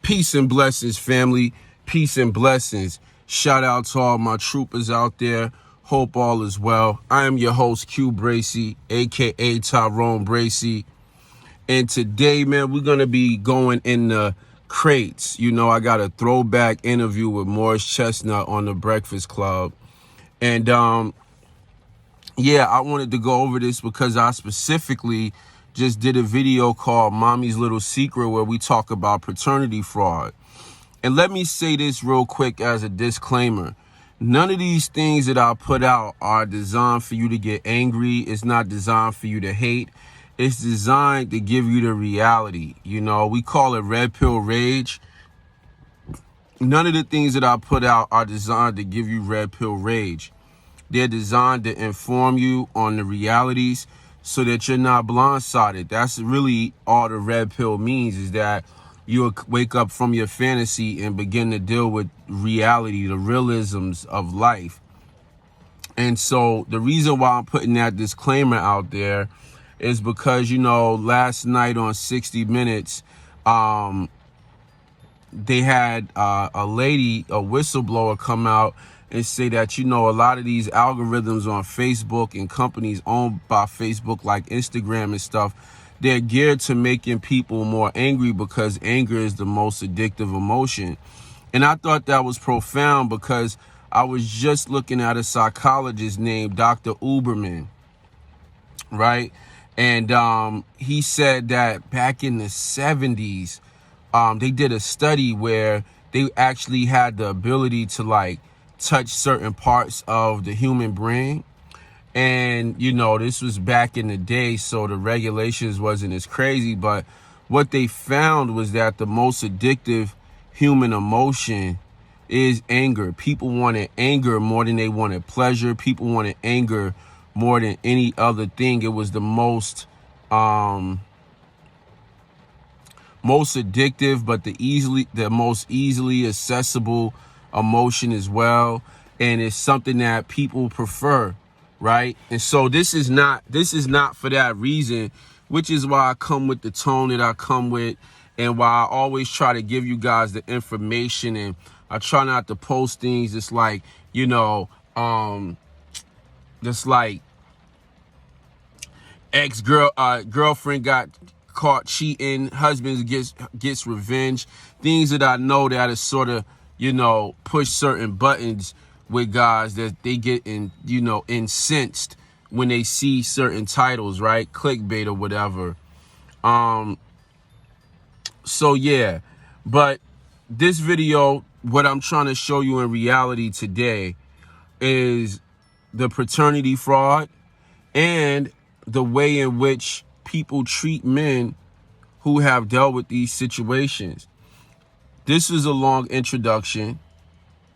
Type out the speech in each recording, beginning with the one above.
Peace and blessings, family. Peace and blessings. Shout out to all my troopers out there. Hope all is well. I am your host, CueBracey, a.k.a. Tyrone Bracey. And today, man, we're going to be going in the crates. You know, I got a throwback interview with Morris Chestnut on The Breakfast Club. And, yeah, I wanted to go over this because I specifically just did a video called Mommy's Little Secret where we talk about paternity fraud. And let me say this real quick as a disclaimer. None of these things that I put out are designed for you to get angry. It's not designed for you to hate. It's designed to give you the reality. You know, we call it red pill rage. None of the things that I put out are designed to give you red pill rage. They're designed to inform you on the realities so that you're not blindsided. That's really all the red pill means, is that you'll wake up from your fantasy and begin to deal with reality, the realisms of life. And so the reason why I'm putting that disclaimer out there is because, you know, last night on 60 Minutes, they had a lady, a whistleblower, come out and say that, you know, a lot of these algorithms on Facebook and companies owned by Facebook like Instagram and stuff, they're geared to making people more angry because anger is the most addictive emotion. And I thought that was profound because I was just looking at a psychologist named Dr. Uberman, right? And he said that back in the 70s, they did a study where they actually had the ability to like touch certain parts of the human brain. And, you know, this was back in the day, so the regulations wasn't as crazy. But what they found was that the most addictive human emotion is anger. People wanted anger more than they wanted pleasure. People wanted anger more than any other thing. It was the most addictive, but the most easily accessible emotion as well. And it's something that people prefer, right? And so this is not for that reason, which is why I come with the tone that I come with, and why I always try to give you guys the information, and I try not to post things that's like, you know, just like girlfriend got caught cheating, husband gets revenge, things that I know that is sort of, you know, push certain buttons with guys that they get incensed when they see certain titles, right? Clickbait or whatever. So yeah, but this video, what I'm trying to show you in reality today is the paternity fraud and the way in which people treat men who have dealt with these situations. This is a long introduction.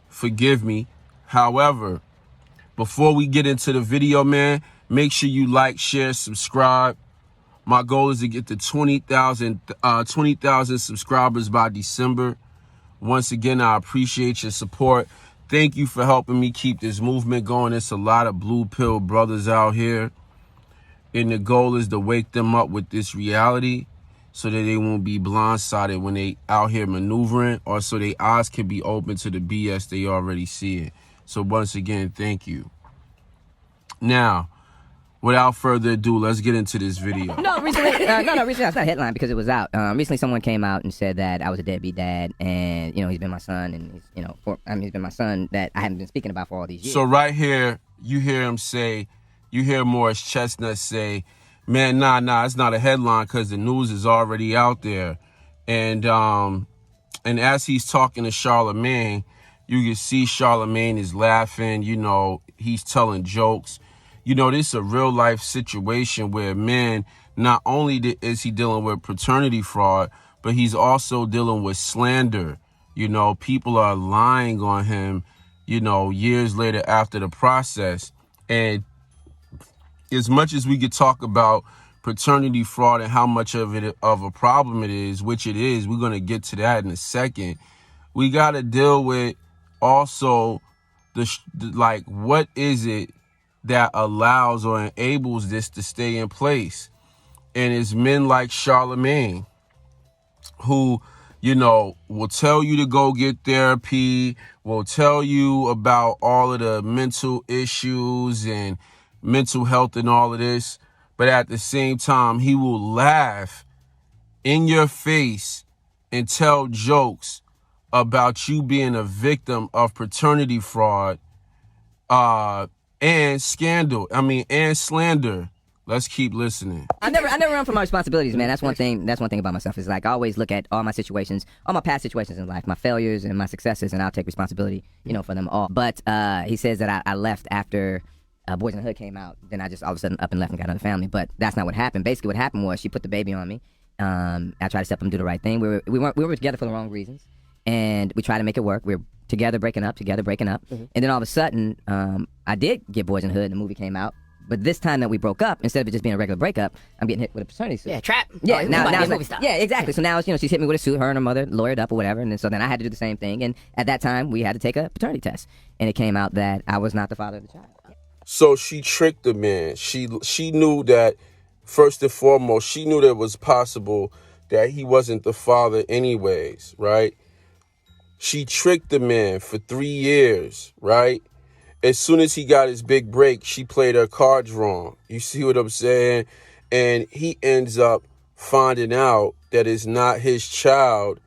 Forgive me. However, before we get into the video, man, make sure you like, share, subscribe. My goal is to get to 20,000 subscribers by December. Once again, I appreciate your support. Thank you for helping me keep this movement going. There's a lot of blue pill brothers out here, and the goal is to wake them up with this reality so that they won't be blindsided when they out here maneuvering, or so their eyes can be open to the BS they already see it. So once again, thank you. Now, without further ado, let's get into this video. Recently it's not a headline because it was out. Recently someone came out and said that I was a deadbeat dad, and, you know, he's been my son, and he's, you know, he's been my son that I haven't been speaking about for all these years. So right here, you hear Morris Chestnut say, man, nah, it's not a headline because the news is already out there. And as he's talking to Charlamagne, you can see Charlamagne is laughing, you know, he's telling jokes. You know, this is a real life situation where man, not only is he dealing with paternity fraud, but he's also dealing with slander. You know, people are lying on him, you know, years later after the process. And as much as we could talk about paternity fraud and how much of a problem it is, which it is, we're going to get to that in a second. We got to deal with also like, what is it that allows or enables this to stay in place? And it's men like Charlamagne who will tell you to go get therapy, will tell you about all of the mental issues and mental health and all of this. But at the same time, he will laugh in your face and tell jokes about you being a victim of paternity fraud, and scandal. And slander. Let's keep listening. I never run from my responsibilities, man. That's one thing about myself is like I always look at all my situations, all my past situations in life, my failures and my successes, and I'll take responsibility, for them all. But he says that I left after Boys in the Hood came out. Then I just all of a sudden up and left and got another family. But that's not what happened. Basically, what happened was she put the baby on me. I tried to step him do the right thing. We were together for the wrong reasons, and we tried to make it work. We were together breaking up, and then all of a sudden, I did get Boys in the Hood, and the movie came out. But this time that we broke up, instead of it just being a regular breakup, I'm getting hit with a paternity suit. Yeah, trap. Yeah, oh, now it's movie like, style. yeah, exactly. So now it's, she's hit me with a suit, her and her mother lawyered up or whatever, and then, so then I had to do the same thing. And at that time, we had to take a paternity test, and it came out that I was not the father of the child. So she tricked the man. She knew that, first and foremost, she knew that it was possible that he wasn't the father anyways, right? She tricked the man for 3 years, right? As soon as he got his big break, she played her cards wrong. You see what I'm saying? And he ends up finding out that it's not his child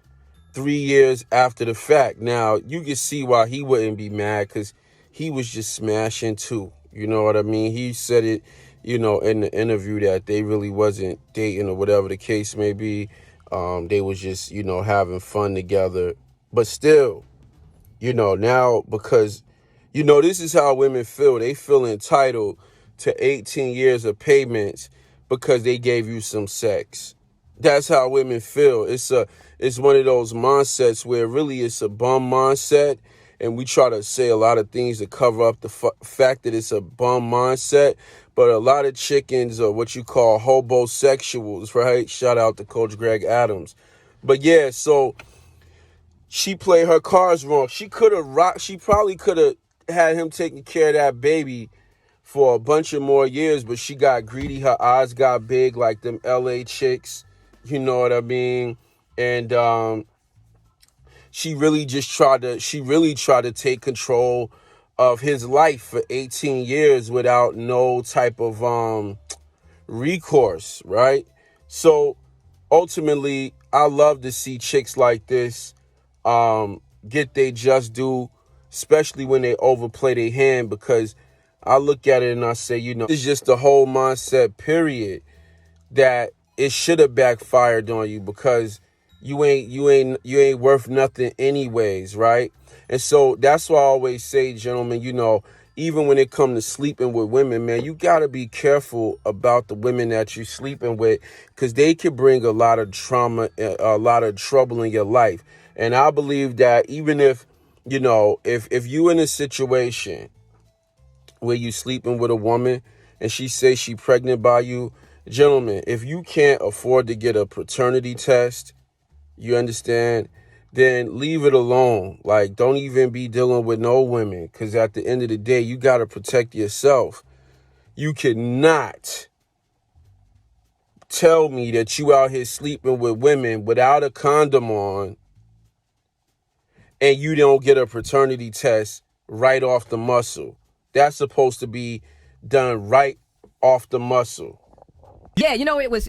3 years after the fact. Now, you can see why he wouldn't be mad, because he was just smashing too. You know what I mean? He said it, in the interview that they really wasn't dating or whatever the case may be. They was just, having fun together. But still, now because, this is how women feel. They feel entitled to 18 years of payments because they gave you some sex. That's how women feel. It's one of those mindsets where really it's a bum mindset. And we try to say a lot of things to cover up the fact that it's a bum mindset. But a lot of chickens are what you call hobosexuals, right? Shout out to Coach Greg Adams. But yeah, so she played her cards wrong. She probably could have had him taking care of that baby for a bunch of more years, but she got greedy. Her eyes got big like them LA chicks. You know what I mean? And she really tried to take control of his life for 18 years without no type of recourse, right? So ultimately, I love to see chicks like this get they just due, especially when they overplay their hand, because I look at it and I say, it's just the whole mindset, period, that it should have backfired on you, because you ain't worth nothing anyways, right? And so that's why I always say, gentlemen, even when it comes to sleeping with women, man, you got to be careful about the women that you're sleeping with, because they could bring a lot of trauma, a lot of trouble in your life. And I believe that even if you in a situation where you sleeping with a woman and she says she pregnant by you, gentlemen, if you can't afford to get a paternity test, you understand, then leave it alone. Like, don't even be dealing with no women, because at the end of the day, you got to protect yourself. You cannot tell me that you out here sleeping with women without a condom on and you don't get a paternity test right off the muscle. That's supposed to be done right off the muscle. Yeah, it was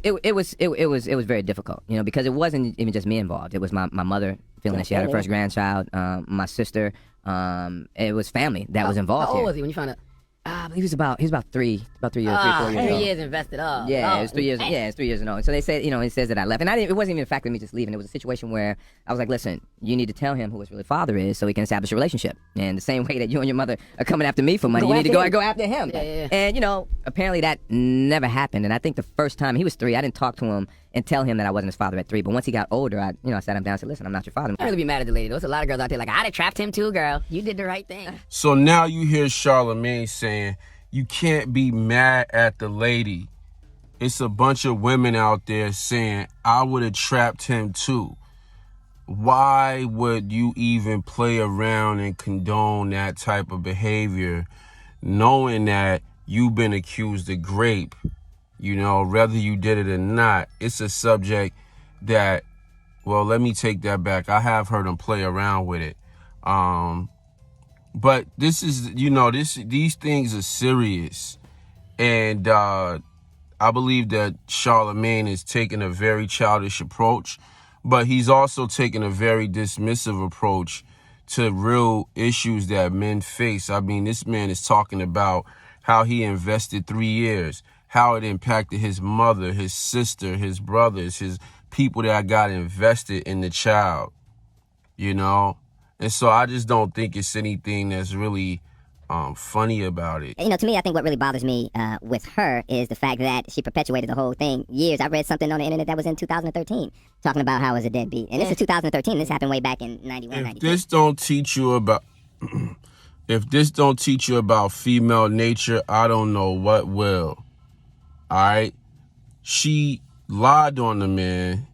very difficult, because it wasn't even just me involved. It was my mother feeling that she had her first grandchild, my sister. It was family that was involved. How old here. was he when you found out? I believe he was about 3 years, 3, 4 years old. 3 years invested. Yeah, it was 3 years. Yeah, it's 3 years and all. So they said, it says that I left, and it wasn't even a fact of me just leaving. It was a situation where I was like, listen, you need to tell him who his really father is, so he can establish a relationship. And the same way that you and your mother are coming after me for money, you need to go after him. Yeah. And apparently that never happened. And I think the first time he was 3, I didn't talk to him and tell him that I wasn't his father at 3. But once he got older, I sat him down and said, listen, I'm not your father. I really be mad at the lady. There's a lot of girls out there like, I'd have trapped him too, girl. You did the right thing. So now you hear Charlamagne saying, you can't be mad at the lady. It's a bunch of women out there saying, I would have trapped him too. Why would you even play around and condone that type of behavior, knowing that you've been accused of rape? Whether you did it or not, it's a subject that Well, let me take that back. I have heard him play around with it. But this is, these things are serious. And I believe that Charlamagne is taking a very childish approach, but he's also taking a very dismissive approach to real issues that men face. I mean, this man is talking about how he invested 3 years, how it impacted his mother, his sister, his brothers, his people that got invested in the child, And so I just don't think it's anything that's really funny about it. To me, I think what really bothers me with her is the fact that she perpetuated the whole thing years. I read something on the internet that was in 2013 talking about how I was a deadbeat. And this is 2013. This happened way back in 91, If 92. this don't teach you about... If this don't teach you about female nature, I don't know what will. All right? She lied on the man,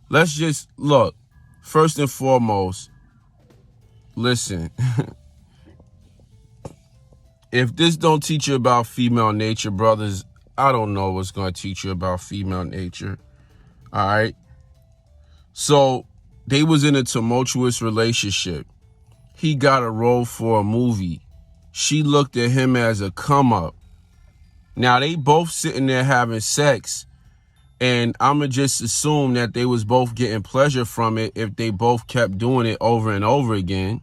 Let's just... Look, first and foremost, listen... If this don't teach you about female nature, brothers, I don't know what's going to teach you about female nature. All right? So they was in a tumultuous relationship. He got a role for a movie. She looked at him as a come up. Now they both sitting there having sex, and I'ma just assume that they was both getting pleasure from it if they both kept doing it over and over again.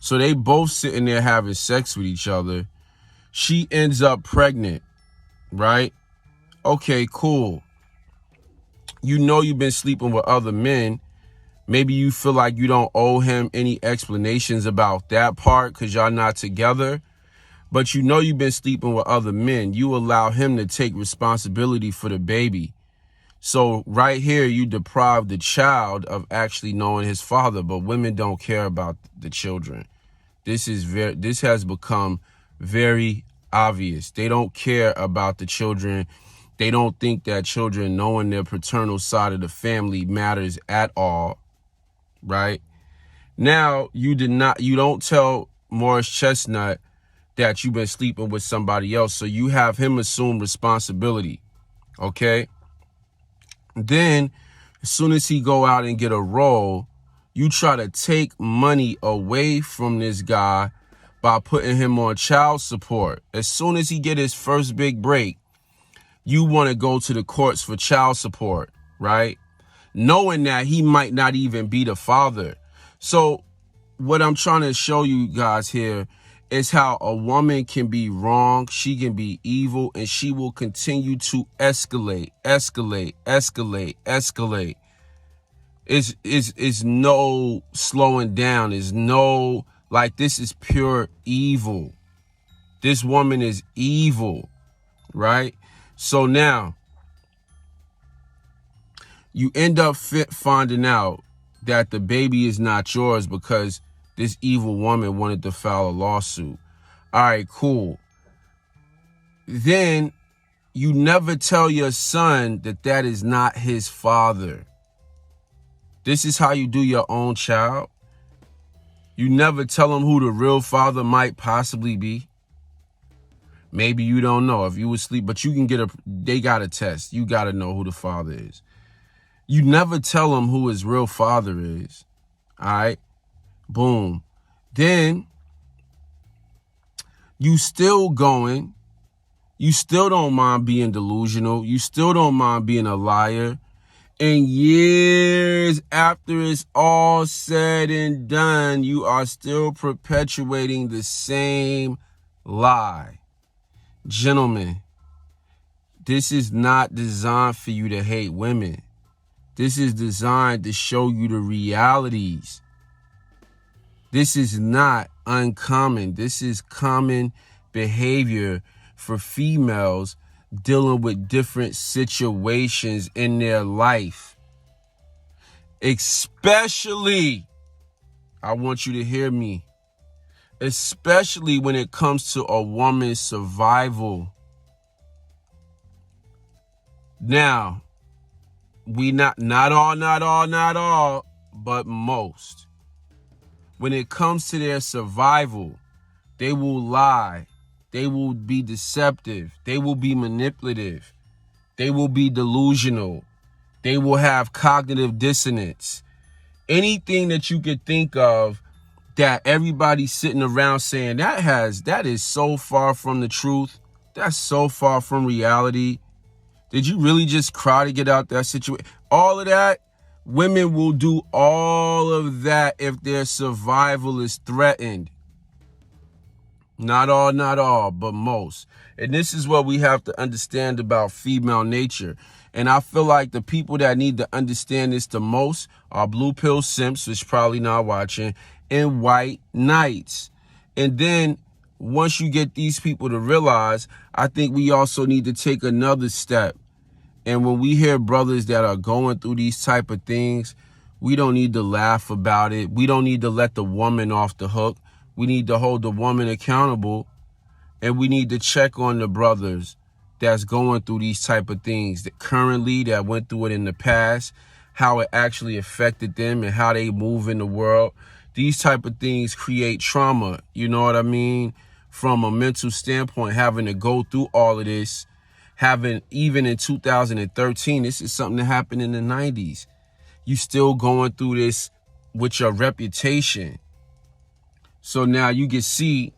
So they both sitting there having sex with each other. She ends up pregnant, right? Okay, cool. You've been sleeping with other men. Maybe you feel like you don't owe him any explanations about that part because y'all not together. But you've been sleeping with other men. You allow him to take responsibility for the baby. So right here, you deprive the child of actually knowing his father, but women don't care about the children. This has become very obvious. They don't care about the children. They don't think that children knowing their paternal side of the family matters at all, right? Now, you don't tell Morris Chestnut that you've been sleeping with somebody else, so you have him assume responsibility, okay? Then, as soon as he go out and get a role, you try to take money away from this guy by putting him on child support. As soon as he get his first big break, you want to go to the courts for child support, right? Knowing that he might not even be the father. So what I'm trying to show you guys here is how a woman can be wrong, she can be evil, and she will continue to escalate. It's no slowing down. It's no, this is pure evil. This woman is evil, right? So now, you end up finding out that the baby is not yours because this evil woman wanted to file a lawsuit. All right, cool. Then you never tell your son that is not his father. This is how you do your own child. You never tell him who the real father might possibly be. Maybe you don't know if you was asleep, but you can they got a test. You got to know who the father is. You never tell him who his real father is. All right? Boom. Then you still going. You still don't mind being delusional. You still don't mind being a liar. And years after it's all said and done, you are still perpetuating the same lie. Gentlemen, this is not designed for you to hate women. This is designed to show you the realities. This is not uncommon. This is common behavior for females dealing with different situations in their life. Especially, I want you to hear me, especially when it comes to a woman's survival. Now, not all, but most. When it comes to their survival, they will lie. They will be deceptive. They will be manipulative. They will be delusional. They will have cognitive dissonance. Anything that you could think of that everybody's sitting around saying that is so far from the truth. That's so far from reality. Did you really just cry to get out that situation? All of that, women will do all of that if their survival is threatened. Not all, but most. And this is what we have to understand about female nature. And I feel like the people that need to understand this the most are blue pill simps, which probably not watching, and white knights. And then once you get these people to realize, I think we also need to take another step. And when we hear brothers that are going through these type of things, we don't need to laugh about it. We don't need to let the woman off the hook. We need to hold the woman accountable. And we need to check on the brothers that's going through these type of things that currently, that went through it in the past, how it actually affected them and how they move in the world. These type of things create trauma, you know what I mean? From a mental standpoint, having to go through all of this, having, even in 2013, this is something that happened in the 90s. You still going through this with your reputation. So now you can see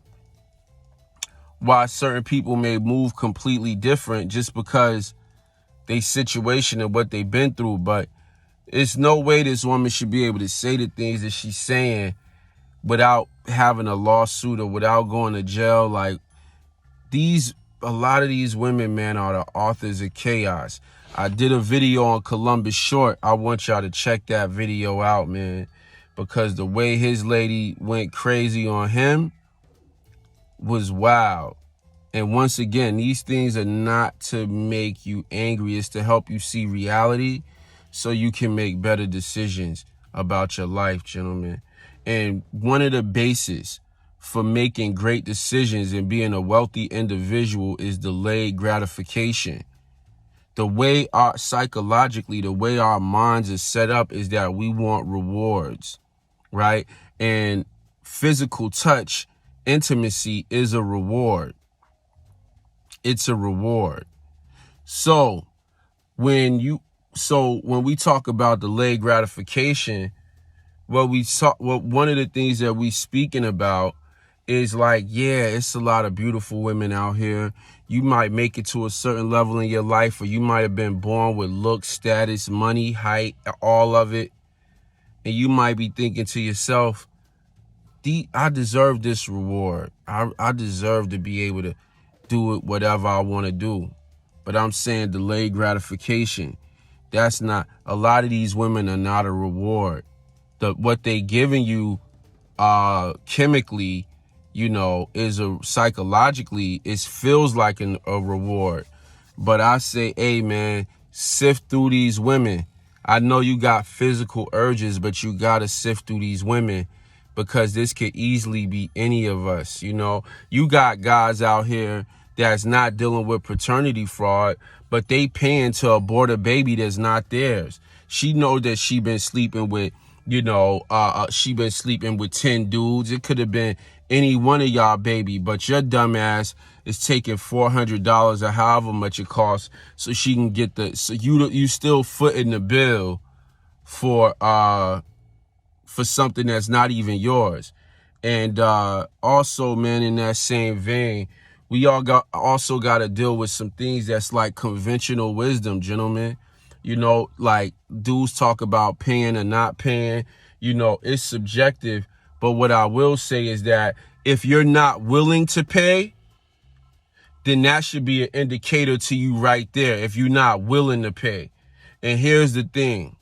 why certain people may move completely different just because they situation and what they've been through. But it's no way this woman should be able to say the things that she's saying without having a lawsuit or without going to jail. Like, a lot of these women, man, are the authors of chaos. I did a video on Columbus Short. I want y'all to check that video out, man, because the way his lady went crazy on him was wild. And once again, these things are not to make you angry. It's to help you see reality so you can make better decisions about your life, gentlemen. And one of the bases for making great decisions and being a wealthy individual is delayed gratification. The way psychologically, the way our minds are set up is that we want rewards, right? And physical touch, intimacy is a reward. It's a reward. So when we talk about delayed gratification, one of the things that we speaking about is like, yeah, it's a lot of beautiful women out here. You might make it to a certain level in your life, or you might have been born with looks, status, money, height, all of it. And you might be thinking to yourself, I deserve this reward. I deserve to be able to do it whatever I want to do. But I'm saying delayed gratification. That's not, a lot of these women are not a reward. What they giving you chemically, you know, psychologically, it feels like a reward. But I say, hey, man, sift through these women. I know you got physical urges, but you got to sift through these women, because this could easily be any of us. You know, you got guys out here that's not dealing with paternity fraud, but they paying to abort a baby that's not theirs. She know that she been sleeping with, she been sleeping with 10 dudes. It could have been any one of y'all, baby, but your dumb ass is taking $400 or however much it costs so she can get so you still footing the bill for something that's not even yours. And also, man, in that same vein, we also got to deal with some things that's like conventional wisdom, gentlemen. You know, like dudes talk about paying or not paying. You know, it's subjective. But what I will say is that if you're not willing to pay, then that should be an indicator to you right there, if you're not willing to pay. And here's the thing.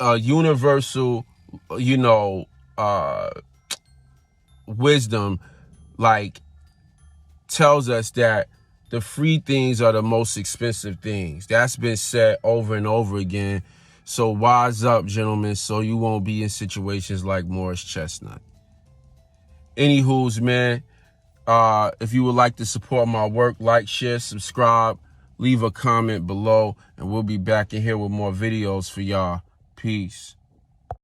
Universal, wisdom, like, tells us that the free things are the most expensive things. That's been said over and over again. So wise up, gentlemen, so you won't be in situations like Morris Chestnut. Anywho's, man, if you would like to support my work, like, share, subscribe, leave a comment below, and we'll be back in here with more videos for y'all. Peace.